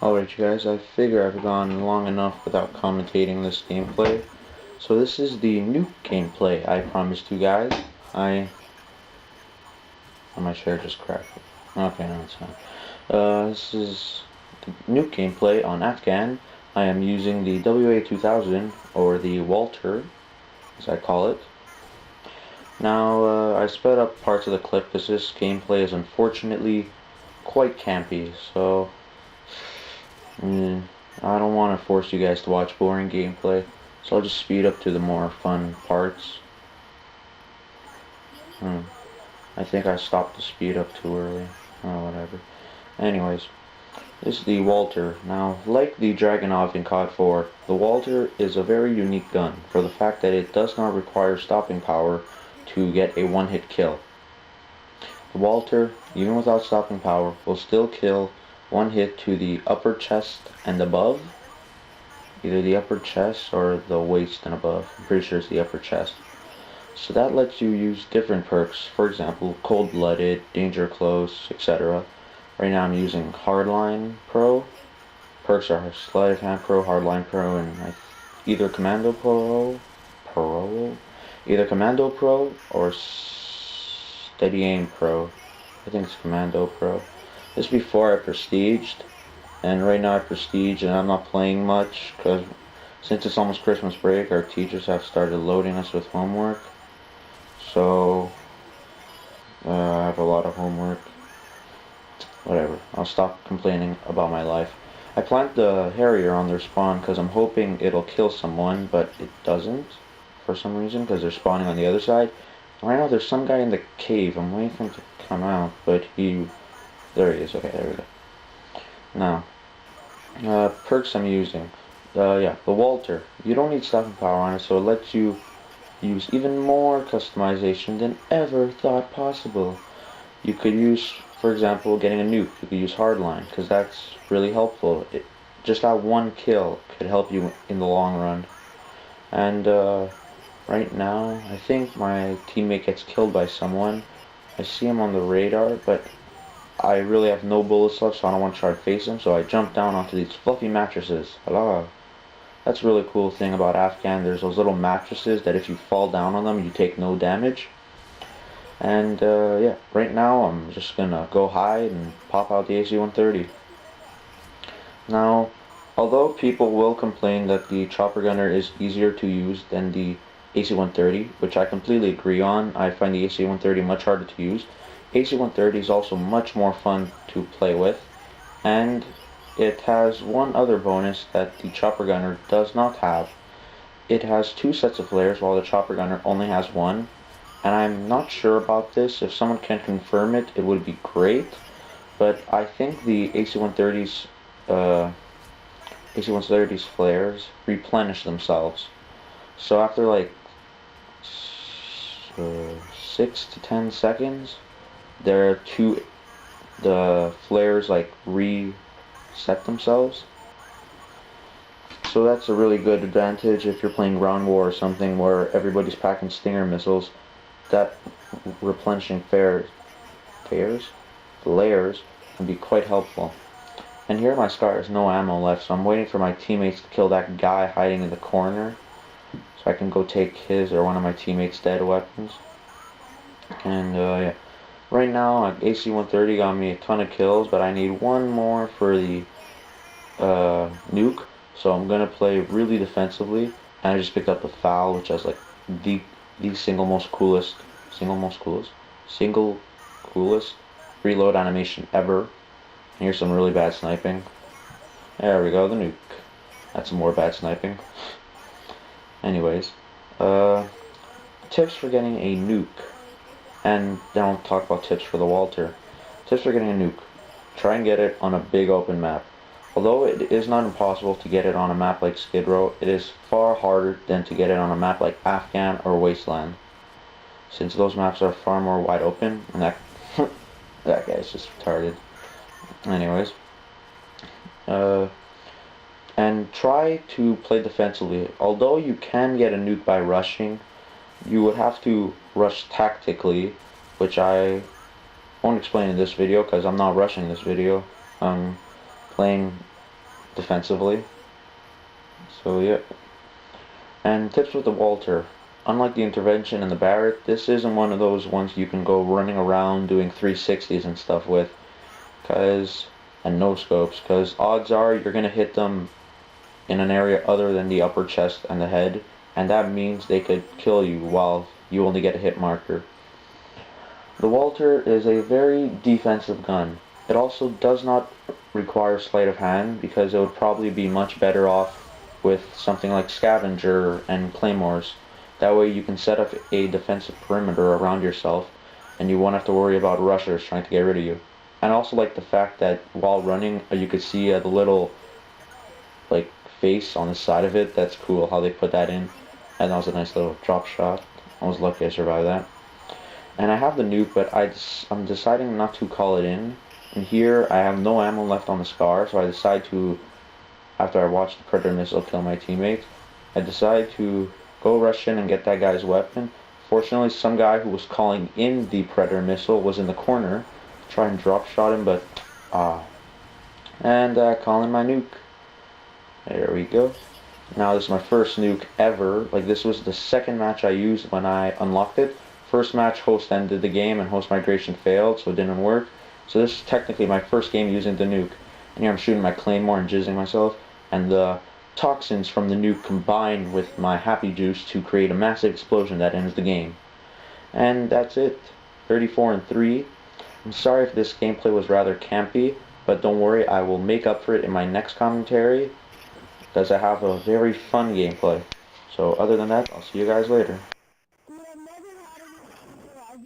Alright you guys, I figure I've gone long enough without commentating this gameplay. So this is the Nuke gameplay I promised you guys. My share just cracked. Okay, no, it's fine. This is the Nuke gameplay on Afghan. I am using the WA2000, or the Walter, as I call it. Now, I sped up parts of the clip because this gameplay is unfortunately quite campy, so I don't want to force you guys to watch boring gameplay, so I'll just speed up to the more fun parts. I think I stopped the speed up too early. Oh, whatever. Anyways, this is the Walter. Now, like the Dragunov in COD 4, the Walter is a very unique gun for the fact that it does not require stopping power to get a one-hit kill. The Walter, even without stopping power, will still kill one hit to the upper chest and above. Either the upper chest or the waist and above. I'm pretty sure it's the upper chest. So that lets you use different perks. For example, cold-blooded, danger close, etc. Right now I'm using Hardline Pro. Perks are Sleight, Pro, Hardline Pro, and either Commando Pro, either Commando Pro or Steady Aim Pro. I think it's Commando Pro. This is before I prestiged, and right now I prestige and I'm not playing much because since it's almost Christmas break, our teachers have started loading us with homework. So I have a lot of homework. Whatever, I'll stop complaining about my life. I plant the Harrier on their spawn because I'm hoping it'll kill someone, but it doesn't for some reason because they're spawning on the other side. Right now there's some guy in the cave. I'm waiting for him to come out, but there he is. Okay, there we go. Now, perks I'm using. The Walter. You don't need stopping power on it, so it lets you use even more customization than ever thought possible. You could use, for example, getting a nuke. You could use Hardline, because that's really helpful. Just that one kill could help you in the long run. And right now, I think my teammate gets killed by someone. I see him on the radar, but I really have no bullets left, so I don't want to try to face him. So I jump down onto these fluffy mattresses. Hello. That's a really cool thing about Afghan. There's those little mattresses that if you fall down on them, you take no damage. And yeah, right now I'm just gonna go hide and pop out the AC-130. Now, although people will complain that the chopper gunner is easier to use than the AC-130, which I completely agree on, I find the AC-130 much harder to use. AC-130 is also much more fun to play with, and it has one other bonus that the chopper gunner does not have. It has two sets of flares while the chopper gunner only has one, and I'm not sure about this. If someone can confirm it, it would be great, but I think the AC-130's flares replenish themselves. So after like 6 to 10 seconds, the flares like reset themselves. So that's a really good advantage if you're playing ground war or something where everybody's packing Stinger missiles. That replenishing layers can be quite helpful. And here my Scar has no ammo left, so I'm waiting for my teammates to kill that guy hiding in the corner so I can go take his or one of my teammates' dead weapons. And yeah, right now AC-130 got me a ton of kills, but I need one more for the nuke, so I'm gonna play really defensively. And I just picked up the FAL, which has like the single coolest reload animation ever. And here's some really bad sniping. There we go, the nuke. That's some more bad sniping. Anyways, tips for getting a nuke. And then I'll talk about tips for the Walter. Tips for getting a nuke. Try and get it on a big open map. Although it is not impossible to get it on a map like Skid Row, it is far harder than to get it on a map like Afghan or Wasteland, since those maps are far more wide open, and that that guy's just retarded. Anyways, and try to play defensively. Although you can get a nuke by rushing, you would have to rush tactically, which I won't explain in this video because I'm not rushing this video. I'm playing defensively. So yeah. And tips with the Walter. Unlike the intervention and the Barrett, this isn't one of those ones you can go running around doing 360s and stuff with, and no scopes, because odds are you're gonna hit them in an area other than the upper chest and the head, and that means they could kill you while you only get a hit marker. The Walter is a very defensive gun. It also does not require sleight of hand because it would probably be much better off with something like Scavenger and Claymores. That way you can set up a defensive perimeter around yourself and you won't have to worry about rushers trying to get rid of you. And I also like the fact that while running you could see the little like face on the side of it. That's cool how they put that in. And that was a nice little drop shot. I was lucky I survived that. And I have the nuke, but I'm deciding not to call it in. And here I have no ammo left on the Scar, so I decide to, after I watch the Predator missile kill my teammate, I decide to go rush in and get that guy's weapon. Fortunately, some guy who was calling in the Predator missile was in the corner to try and drop shot him, but call in my nuke. There we go. Now this is my first nuke ever. Like, this was the second match I used when I unlocked it. First match, host ended the game and host migration failed, so it didn't work. So this is technically my first game using the nuke. And here I'm shooting my claymore and jizzing myself, and the toxins from the nuke combine with my happy juice to create a massive explosion that ends the game. And that's it. 34-3. I'm sorry if this gameplay was rather campy, but don't worry, I will make up for it in my next commentary, because I have a very fun gameplay. So other than that, I'll see you guys later.